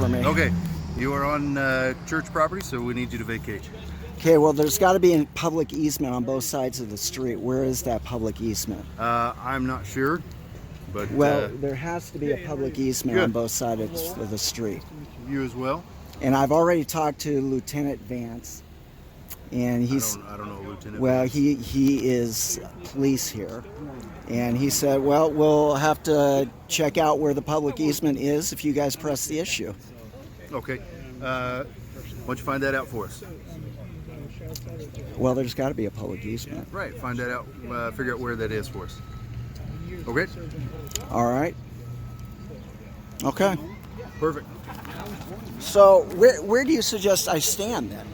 for me. Okay, you are on church property, so we need you to vacate. Okay, well, there's got to be a public easement on both sides of the street. Where is that public easement? I'm not sure, but... Well, there has to be a public easement Good. on both sides of the street. You as well? And I've already talked to Lieutenant Vance, and he's... I don't know Lieutenant Well, Vance. he is police here. And he said, well, we'll have to check out where the public easement is if you guys press the issue. Okay. Why don't you find that out for us? Well, there's got to be a public easement. Right, find that out, figure out where that is for us. Okay? All right. Okay. Perfect. So where do you suggest I stand then?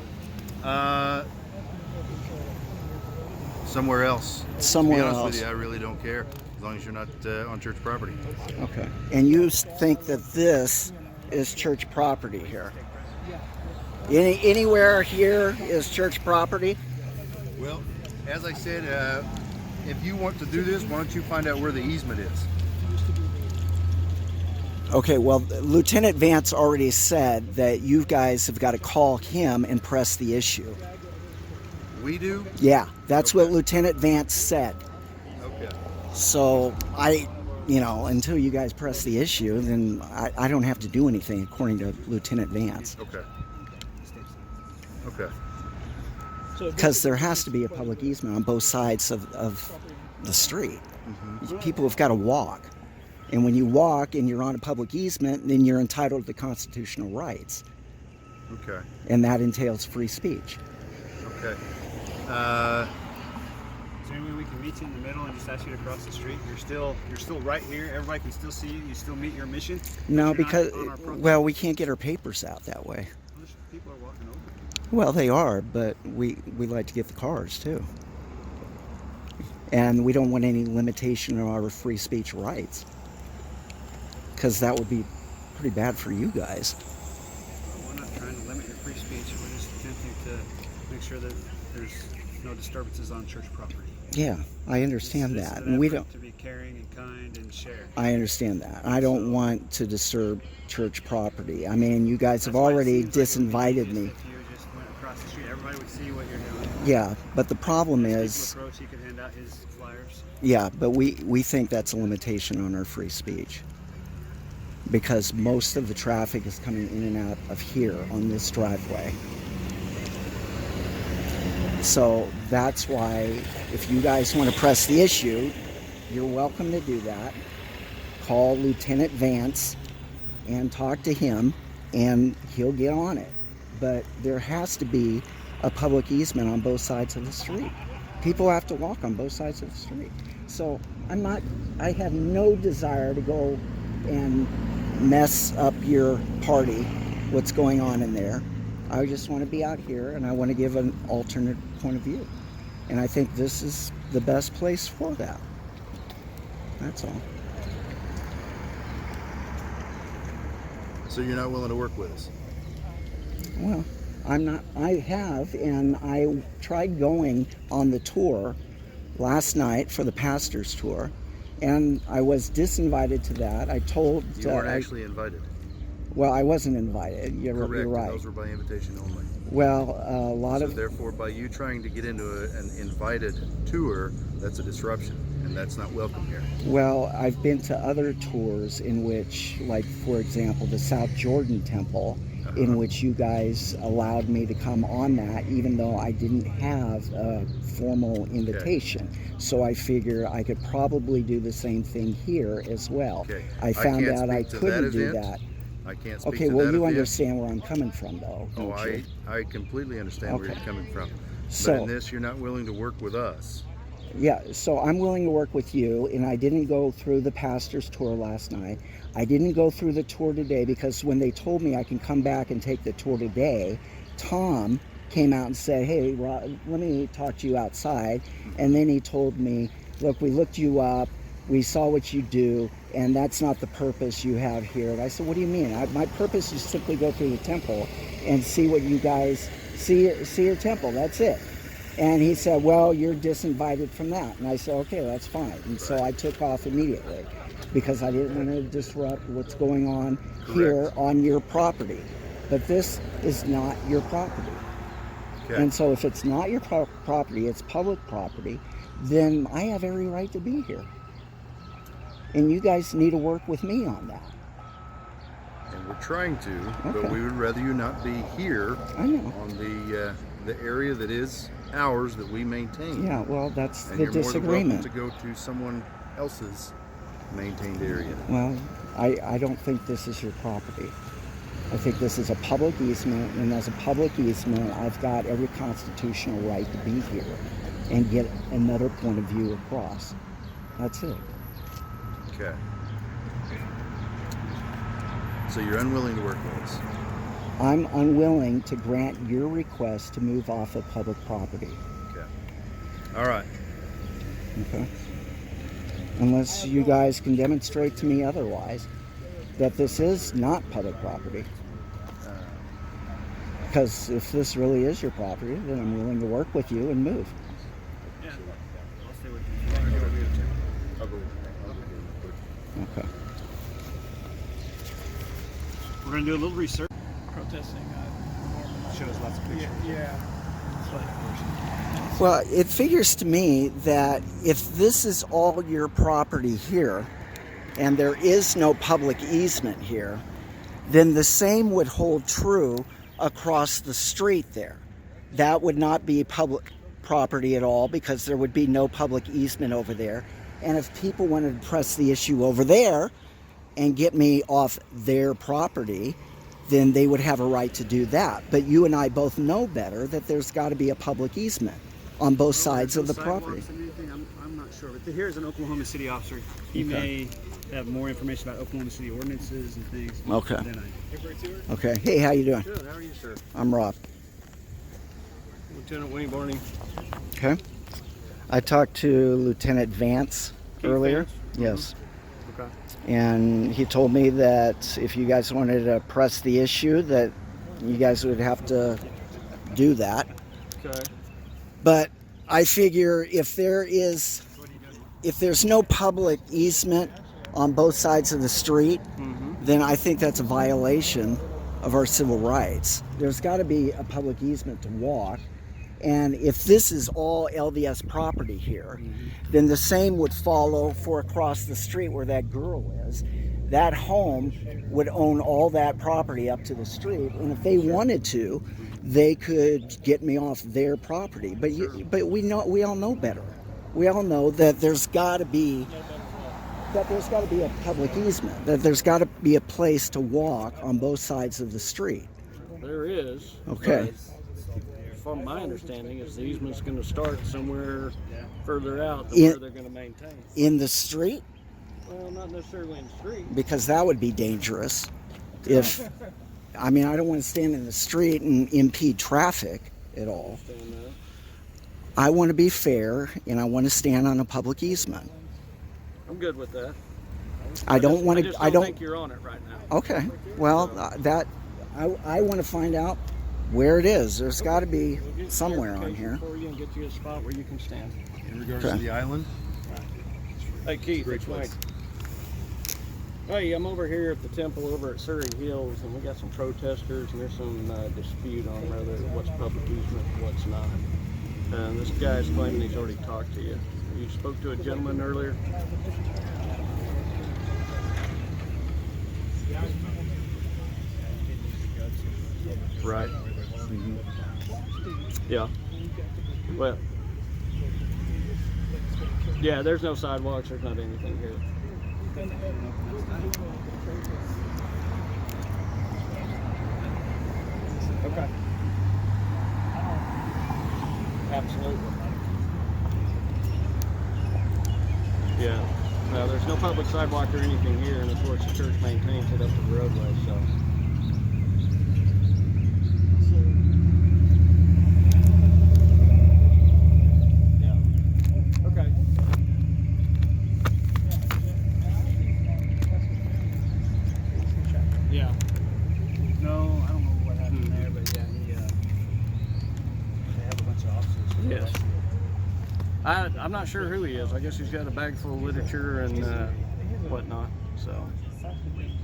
Somewhere else. Somewhere to be honest else. with you, I really don't care, as long as you're not on church property. Okay. And you think that this is church property here? Anywhere here is church property? Well, as I said, if you want to do this, why don't you find out where the easement is? Okay, well, Lieutenant Vance already said that you guys have got to call him and press the issue. We do? Yeah, that's what Lieutenant Vance said. Okay. So until you guys press the issue, then I don't have to do anything according to Lieutenant Vance. Okay. Okay. Because there has to be a public easement on both sides of the street. Mm-hmm. People have got to walk. And when you walk and you're on a public easement, then you're entitled to constitutional rights. Okay. And that entails free speech. Okay. Is there any way we can meet you in the middle and just ask you to cross the street? You're still right here. Everybody can still see you. You still meet your mission. No, You're because, not on our property. well, we can't get our papers out that way. People are walking over. Well, they are, but we like to get the cars too. And we don't want any limitation on our free speech rights. Because that would be pretty bad for you guys. Well, we're not trying to limit your free speech. We're just attempting to make sure that there's no disturbances on church property. Yeah, I understand This is that. an And we effort don't. to be caring and kind and share. I understand that. I don't want to disturb church property. I mean, you guys have That's why it already seems like it would be disinvited easiest me. If you just went across the street, everybody would see what you're doing. Yeah, but the problem As is, people approach, he could hand out his flyers. yeah, but we think that's a limitation on our free speech. Because most of the traffic is coming in and out of here on this driveway. So that's why if you guys want to press the issue, you're welcome to do that. Call Lieutenant Vance and talk to him and he'll get on it. But there has to be a public easement on both sides of the street. People have to walk on both sides of the street. So I have no desire to go and mess up your party, what's going on in there. I just want to be out here and I want to give an alternate point of view. And I think this is the best place for that. That's all. So you're not willing to work with us? Well, I'm not. I have, and I tried going on the tour last night for the pastor's tour, and I was disinvited to that. I told... You weren't actually invited. Well, I wasn't invited. You're Correct. right. Those were by invitation only. Well, a lot So of... therefore, by you trying to get into an invited tour, that's a disruption, and that's not welcome here. Well, I've been to other tours in which, like, for example, the South Jordan Temple, in which you guys allowed me to come on that, even though I didn't have a formal invitation. Okay. So I figure I could probably do the same thing here as well. Okay. I found can't out I speak to couldn't that do event. that. I can't speak Okay, to well, that you event. understand where I'm coming from, though, Oh, don't you? I completely understand where Okay. you're coming from. So, but in this, you're not willing to work with us. yeah, so I'm willing to work with you, and I didn't go through the pastor's tour last night. I didn't go through the tour today because when they told me I can come back and take the tour today, Tom came out and said, hey, Rob, let me talk to you outside. And then he told me, look, we looked you up, we saw what you do, and that's not the purpose you have here. And I said, what do you mean? My purpose is simply go through the temple and see what you guys, see your temple, that's it. And he said, well, you're disinvited from that. And I said, okay, that's fine. And so I took off immediately. because I didn't want to disrupt what's going on here on your property. But this is not your property. Okay. And so if it's not your property, it's public property, then I have every right to be here. And you guys need to work with me on that. And we're trying to, Okay. but we would rather you not be here I know. on the area that is ours that we maintain. Yeah, well, that's And the you're more than welcome disagreement. to go to someone else's maintained area. Well, I don't think this is your property. I think this is a public easement, and as a public easement, I've got every constitutional right to be here and get another point of view across. That's it. Okay. So you're unwilling to work with us. I'm unwilling to grant your request to move off of public property. Okay. All right. Okay? Unless you guys can demonstrate to me otherwise that this is not public property. Because if this really is your property, then I'm willing to work with you and move. Yeah. I'll stay with you. You want to do what we do too? I'll go real quick. Okay. We're going to do a little research. Protesting shows lots of pictures. Yeah. Well, it figures to me that if this is all your property here and there is no public easement here, then the same would hold true across the street there. That would not be public property at all because there would be no public easement over there. And if people wanted to press the issue over there and get me off their property, then they would have a right to do that. But you and I both know better that there's got to be a public easement on both sides of the property. I'm not sure. But here's an Oklahoma City officer. He may have more information about Oklahoma City ordinances and things Okay. than I do. Okay. Hey, how you doing? Good. How are you, sir? I'm Rob. Lieutenant Wayne Barney. Okay. I talked to Lieutenant Vance Keith earlier. Vance? Yes. Okay. And he told me that if you guys wanted to press the issue, that you guys would have to do that. Okay. But I figure if there's no public easement on both sides of the street, then I think that's a violation of our civil rights. There's got to be a public easement to walk. And if this is all LDS property here, then the same would follow for across the street where that girl is. That home would own all that property up to the street, and if they wanted to, they could get me off their property. But we all know better. We all know that there's got to be a public easement. That there's got to be a place to walk on both sides of the street. There is. Okay. From my understanding, is the easement's going to start somewhere further out than where they're going to maintain. In the street? Well, not necessarily in the street. Because that would be dangerous. I don't want to stand in the street and impede traffic at all. I want to be fair, and I want to stand on a public easement. I'm good with that. I don't think you're on it right now. Okay. Well, I want to find out where it is. There's got to be We'll get somewhere on clarification here. for you and get you a spot where you can stand. In regards Okay. to the island, Hey Keith, Great it's place. Mike. Hey, I'm over here at the temple over at Surrey Hills, and we got some protesters, and there's some dispute on whether what's public easement and what's not. And this guy's claiming he's already talked to you. You spoke to a gentleman earlier. right? Yeah. Well. Yeah, there's no sidewalks. There's not anything here. Okay. Absolutely. Yeah. No, there's no public sidewalk or anything here, and of course the church maintains it up to the roadway, so. Yeah. Okay. Yeah. No, I don't know what happened there, but yeah, they have a bunch of officers. Yes. I'm not sure who he is. I guess he's got a bag full of literature and whatnot. So,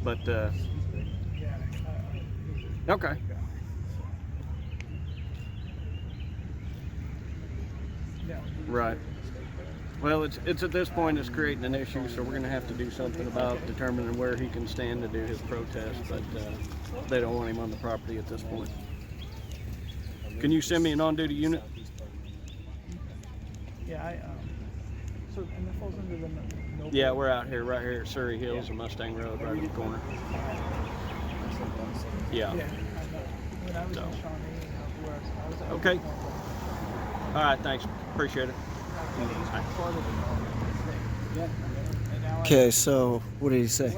but okay. Right. Well, it's at this point it's creating an issue, so we're going to have to do something about determining where he can stand to do his protest. But they don't want him on the property at this point. Can you send me an on-duty unit? Yeah, so and that falls under the no. Yeah, we're out here, right here at Surrey Hills and Mustang Road, right at the corner. Yeah. Yeah, I know. When I was So. in Shawnee, I was Okay. All right, thanks. Appreciate it. Okay, so what did he say?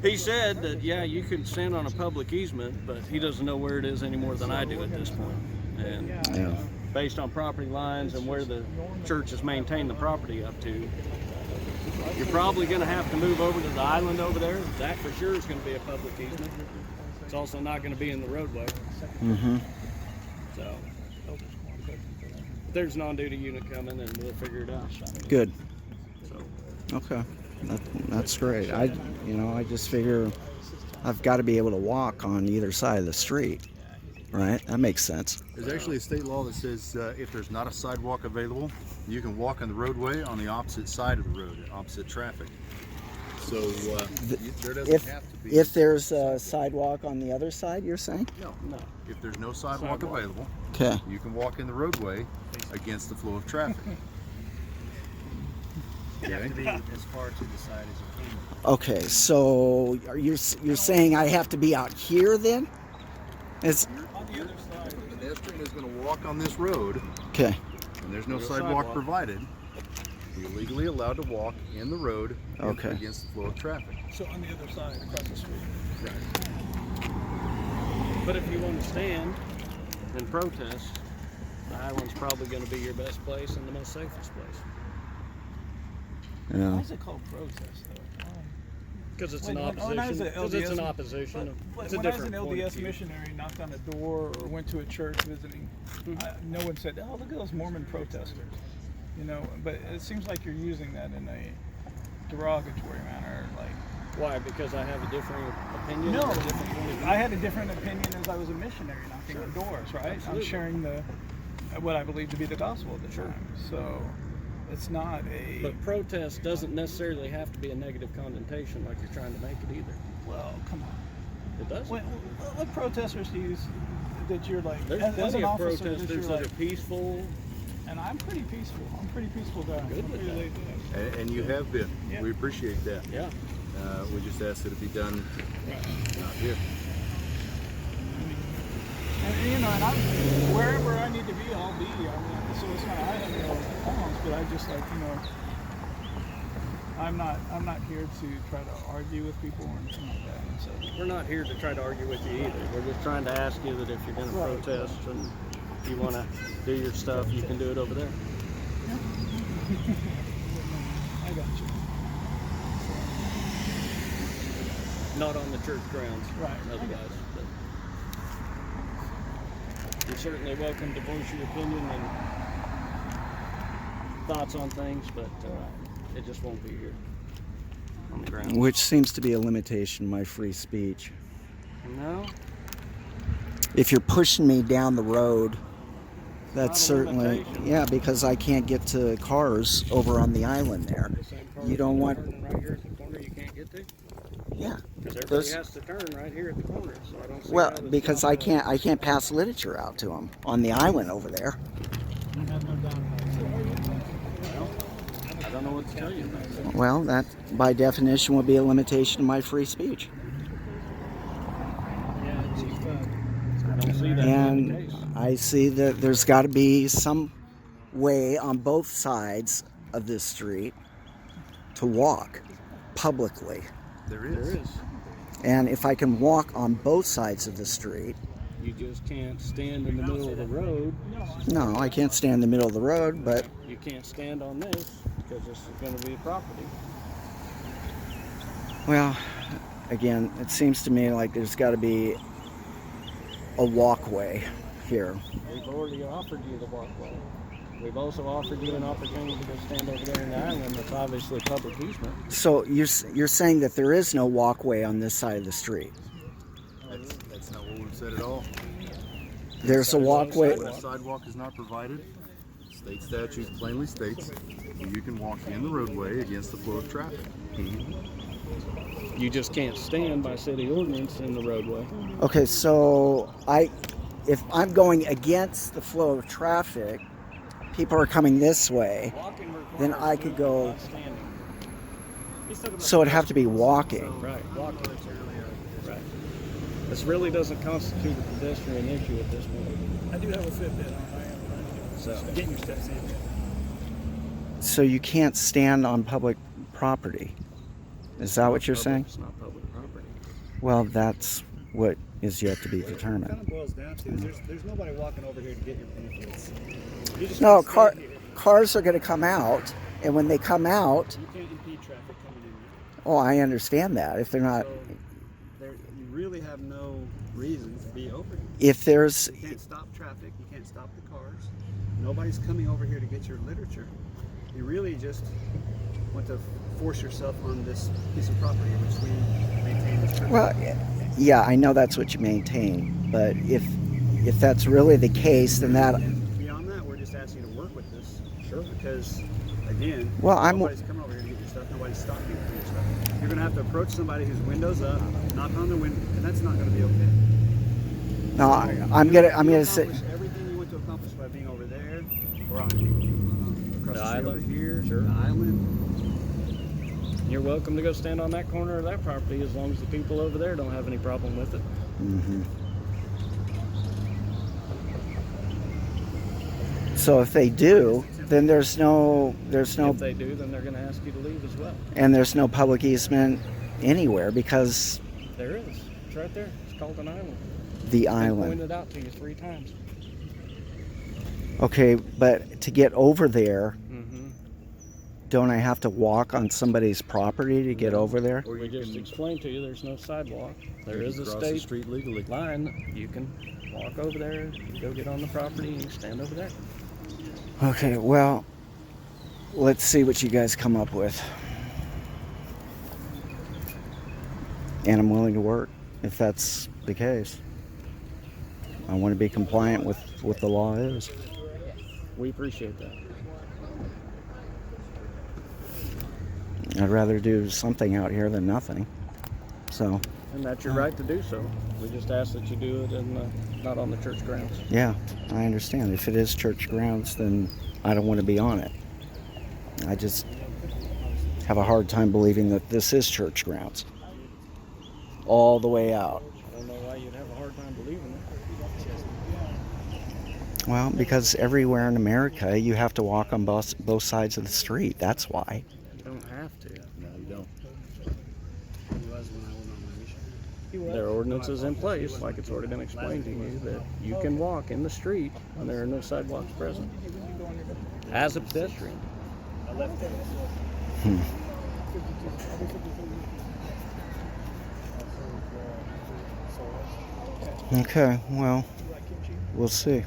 He said that, yeah, you can stand on a public easement, but he doesn't know where it is any more than I do at this point. And Yeah. based on property lines and where the church has maintained the property up to, you're probably going to have to move over to the island over there. That for sure is going to be a public easement. It's also not going to be in the roadway. Mm-hmm. So there's an on-duty unit coming, and we'll figure it out. Good. So Okay. That's great. I just figure I've got to be able to walk on either side of the street. Right? That makes sense. There's actually a state law that says if there's not a sidewalk available, you can walk on the roadway on the opposite side of the road, opposite traffic. So there doesn't have to be. If there's a sidewalk on the other side, you're saying? No. no. If there's no sidewalk available, Okay. you can walk in the roadway against the flow of traffic. You have to be as far to the side as you can. Okay. So you're saying I have to be out here then? It's On the other side. The pedestrian is going to walk on this road, okay. and there's no No sidewalk sidewalk. provided. You're legally allowed to walk in the road Okay. against the flow of traffic. So on the other side, across the street. But if you want to stand and protest, the island's probably going to be your best place and the most safest place. Why Yeah. is it called protest though? Because it's When- an when- when I was opposition. at Because it's an LDS opposition. But It's a when I was different an point of LDS view. missionary, knocked on a door or went to a church visiting, no one said, "Oh, look at those Mormon protesters," you know. But it seems like you're using that in a derogatory manner, like. Why? Because I have a differing opinion. No, or a different point of view? I had a different opinion as I was a missionary knocking on doors, right? Absolutely. I'm sharing what I believe to be the gospel at the Sure. time. So it's not a But protest doesn't necessarily have to be a negative connotation like you're trying to make it either. well, come on. It doesn't. What protesters do you that you're like There's as plenty an of officer that protesters you're that like, are peaceful. and I'm pretty peaceful. I'm a pretty peaceful guy. Good I'm with pretty that. laid back. And you have been. Yeah. We appreciate that. Yeah. We just ask that it be done out here. And you know, and I'm wherever I need to be, I'll be. I mean, so it's not I have no qualms, but I just like I'm not here to try to argue with people or anything like that. And so We're not here to try to argue with you either. We're just trying to ask you that if you're going to Right. protest and you want to do your stuff, you can do it over there. I got you. Not on the church grounds. Right. I got Otherwise, but you're certainly welcome to voice your opinion and thoughts on things, but it just won't be here on the ground. Which seems to be a limitation of my free speech. No, If you're pushing me down the road, that's Not a certainly limitation. yeah, because I can't get to cars over on the island there. the same car You don't want turning right here at the corner. You can't get to yeah. because everybody Those- has to turn right here at the corner. So I don't see Well, how this because is- I can't pass literature out to them on the island over there. I have no doubt about it. So are you? I don't know what to tell you about that. Well, that by definition would be a limitation of my free speech. Yeah, Chief. I don't see that being the And case. I see that there's got to be some way on both sides of this street to walk publicly. There There is. is. And if I can walk on both sides of the street, You just can't stand in the middle of the road. no, I can't stand in the middle of the road, but You can't stand on this because this is going to be property. well, again, it seems to me like there's got to be a walkway here. We've already offered you the walkway. We've also offered you an opportunity to go stand over there in the island. That's obviously public easement. So you're saying that there is no walkway on this side of the street? That's not what we've said at all. There's a walkway. A sidewalk is not provided. State statute plainly states you can walk in the roadway against the flow of traffic. You just can't stand by city ordinance in the roadway. Okay, so if I'm going against the flow of traffic, people are coming this way, then I could go. So it'd have to be walking. Right, walking. Right. This really doesn't constitute a pedestrian issue at this point. I do have a Fitbit on. So Getting your steps in. So you can't stand on public property. Is that what you're saying? It's not public property. Well, that's what is yet to be What it determined. kind of boils down to is there's nobody walking over here to get your benefits. You just No, gotta stay here. cars are going to come out, and when they come out, You can't impede traffic coming in. oh, I understand that. If they're not, So you really have no reason to be over here. if there's, You can't stop traffic. You can't stop the cars. Nobody's coming over here to get your literature. You really just want to force yourself on this piece of property which we maintain as church. well, yeah, I know that's what you maintain, but if that's really the case, then that, And beyond that, we're just asking you to work with this. Sure. Because again, well, nobody's coming over here to get your stuff. Nobody's stopping you for your stuff. You're going to have to approach somebody whose window's up, knock on their window, and that's not going to be okay. no, I'm gonna say, Accomplish everything you want to accomplish by being over there or on across The the street over island. here, Sure. the island. You're welcome to go stand on that corner of that property as long as the people over there don't have any problem with it. So if they do, then there's no, If they do, then they're going to ask you to leave as well. and there's no public easement anywhere because There is. It's right there. It's called an island. the I island. pointed out to you 3 times. Okay, but to get over there, Mm-hmm. don't I have to walk on somebody's property to get over there? We just explained to you there's no sidewalk. There is a Cross the state street legally. line. You can walk over there, go get on the property, and stand over there. Okay, well, let's see what you guys come up with. And I'm willing to work if that's the case. I want to be compliant with what the law is. We appreciate that. I'd rather do something out here than nothing. So, And that's your right to do so. We just ask that you do it not on the church grounds. yeah, I understand. If it is church grounds, then I don't want to be on it. I just have a hard time believing that this is church grounds. All the way out. I don't know why you'd have a hard time believing it. Well, because everywhere in America, you have to walk on both sides of the street. That's why. You don't have to. No, you don't. It was when I went on my mission. There are ordinances in place, like it's already been explained to you, that you can walk in the street when there are no sidewalks present. As a pedestrian. Okay, well, we'll see.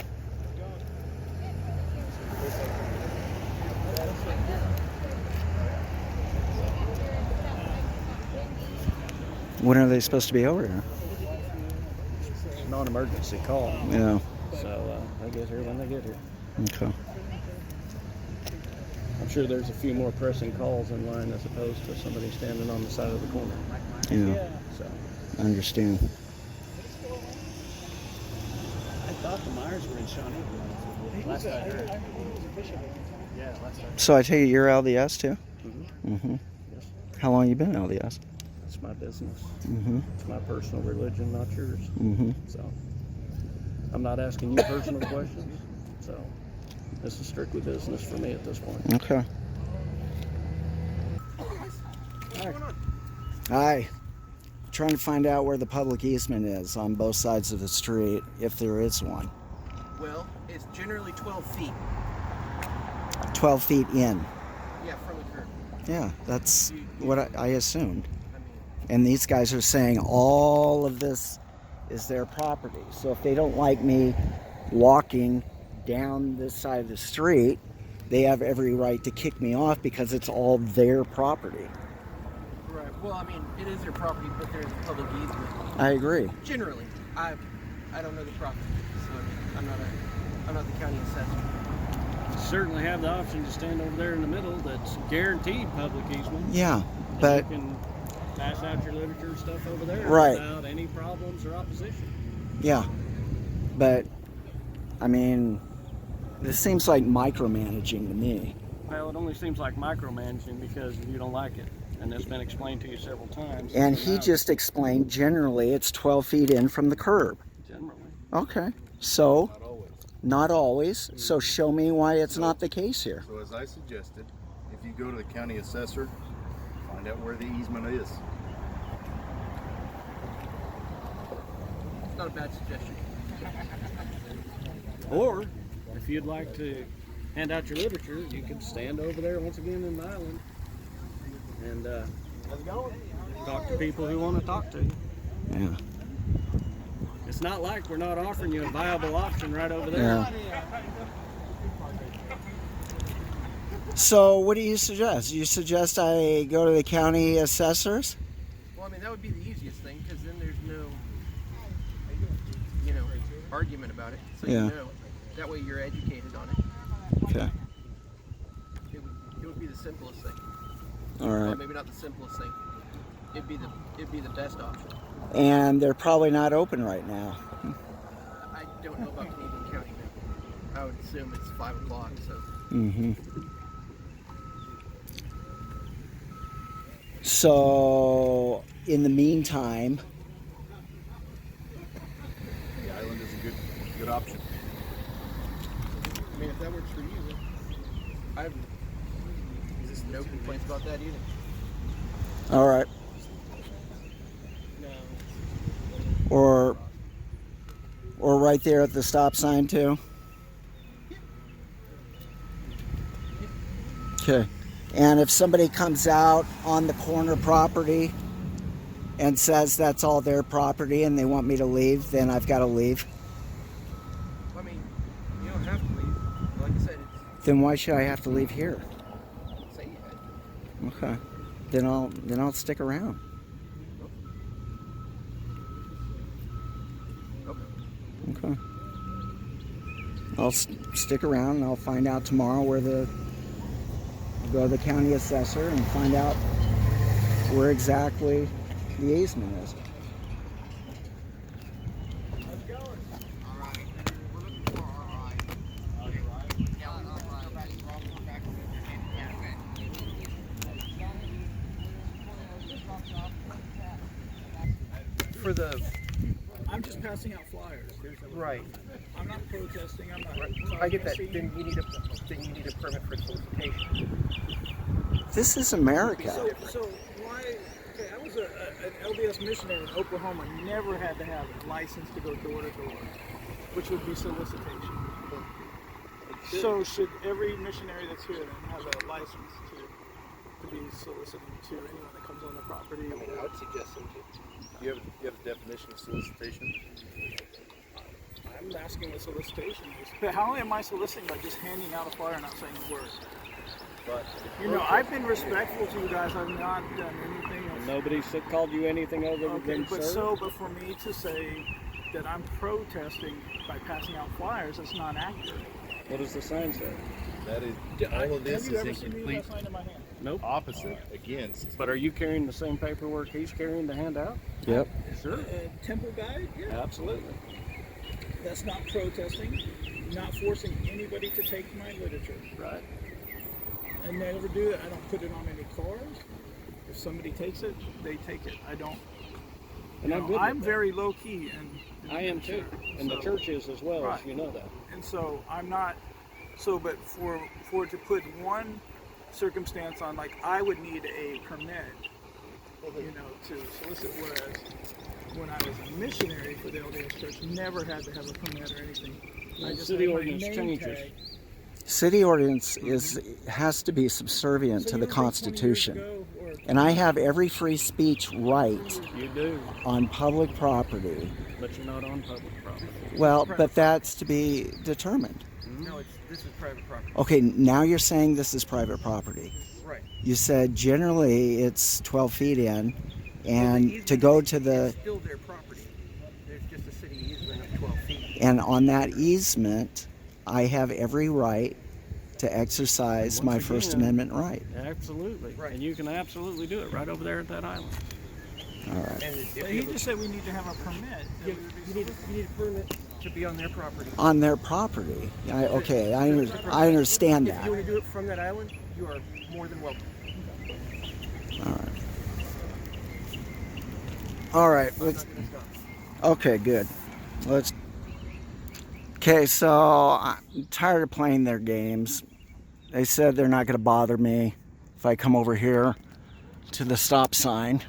When are they supposed to be over here? Non-emergency call. Yeah, So they get here when they get here. okay. I'm sure there's a few more pressing calls in line as opposed to somebody standing on the side of the corner. Yeah, So I understand. I thought the Myers were in Shawnee. Last I heard. Yeah, last I heard. So I take it you're LDS too? Mhm. Mm-hmm. Yes. How long you been LDS? It's my business. Mm-hmm. It's my personal religion, not yours. Mm-hmm. So I'm not asking you personal questions. So this is strictly business for me at this point. Okay. Hi. Trying to find out where the public easement is on both sides of the street, if there is one. Well, it's generally 12 feet. 12 feet in. Yeah, from the curb. Yeah, that's what I assumed. I mean, And these guys are saying all of this is their property. So if they don't like me walking down this side of the street, they have every right to kick me off because it's all their property. Right. Well, I mean, it is their property, but there's a public easement. I agree. Generally, I don't know the property, so I'm not the county assessor. Certainly have the option to stand over there in the middle. That's guaranteed public easement. Yeah, And but you can pass out your literature and stuff over there Right. without any problems or opposition. yeah, but I mean, this seems like micromanaging to me. Well, it only seems like micromanaging because you don't like it, and it's been explained to you several times. And So he now- just explained generally it's 12 feet in from the curb. generally. Okay, so Not always. not always. So show me why it's not the case here. So as I suggested, if you go to the county assessor, find out where the easement is. It's not a bad suggestion. Or if you'd like to hand out your literature, you can stand over there once again in the island and talk to people who want to talk to you. Yeah. It's not like we're not offering you a viable option right over there. Yeah. So what do you suggest? You suggest I go to the county assessors? Well, I mean, that would be the easiest thing because then there's no, argument about it. So Yeah. you know, that way you're educated on it. Okay. It would be the simplest thing. All Well, right. maybe not the simplest thing. It'd be the best option. And they're probably not open right now. I don't know about Canadian County now. I would assume it's 5 o'clock. So Mm-hmm. So in the meantime, The island is a good option. I mean, if that works for you, I have no complaints about that either. all right. No. Or right there at the stop sign too. Okay. And if somebody comes out on the corner property and says that's all their property and they want me to leave, then I've got to leave. I mean, you don't have to leave. Like I said, Then why should I have to leave here? it's say you had. Okay. Then I'll stick around. Okay. Okay. I'll stick around and I'll find out tomorrow I'll go to the county assessor and find out where exactly the easement is. I'm just passing out flyers. Right. I'm not protesting. I'm not. I get that. causing a Then you need a permit for solicitation. This is America. So why? Okay, I was an LDS missionary in Oklahoma. Never had to have a license to go door to door, which would be solicitation. So should every missionary that's here then have a license to be soliciting to anyone that comes on the property? I mean, I would suggest them to. You have a definition of solicitation? I'm asking what solicitation is. But how am I soliciting by just handing out a flyer and not saying a word? But I've been respectful to you guys. I've not done anything else. Nobody called you anything other Okay, than but sir? but for me to say that I'm protesting by passing out flyers, that's not accurate. What does the sign say? that is all of this Have you is ever in seen me complete with a sign in my hand? Nope. opposite against. But are you carrying the same paperwork he's carrying to hand out? Yep. Sure. Temple guide? Yeah. Absolutely. That's not protesting, not forcing anybody to take my literature. Right. I never do that. I don't put it on any cars. If somebody takes it, they take it. I don't. And I'm good with I'm that. very low key, and I am too. And the So- church is as well, Right. as you know that. And so I'm not. So, but for it to put one circumstance on, like I would need a permit, to solicit. Whereas when I was a missionary for the LDS Church, never had to have a permit or anything. I The just city had my ordinance name changes. tag. City ordinance has to be subservient So to you the were born 20 years Constitution. ago, or And I have every free speech right You do, on public property. but you're not on public property. Well, but that's to be determined. No, this is private property. Okay, now you're saying this is private property. Right. You said generally it's 12 feet in, Well, and the to easement go is- to the, It's still their property. There's just a city easement of 12 feet. and on that easement, I have every right to exercise Once my again, First Amendment right. Absolutely. Right. And you can absolutely do it right over there at that island. All right. And if But he just said we need to have a permit. that you, we would be you need a permit to be on their property. On their property. I understand If that. you want to do it from that island, you are more than welcome. All right. All right. Let's. Not gonna stop. Okay. Good. Let's. Okay. So I'm tired of playing their games. They said they're not going to bother me if I come over here to the stop sign.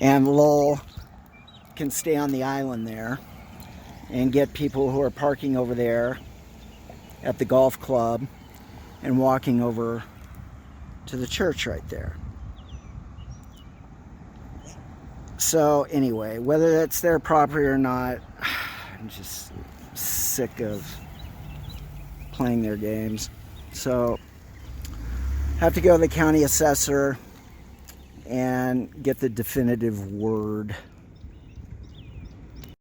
And Lowell can stay on the island there and get people who are parking over there at the golf club and walking over to the church right there. So anyway, whether that's their property or not, I'm just sick of playing their games. So have to go to the county assessor and get the definitive word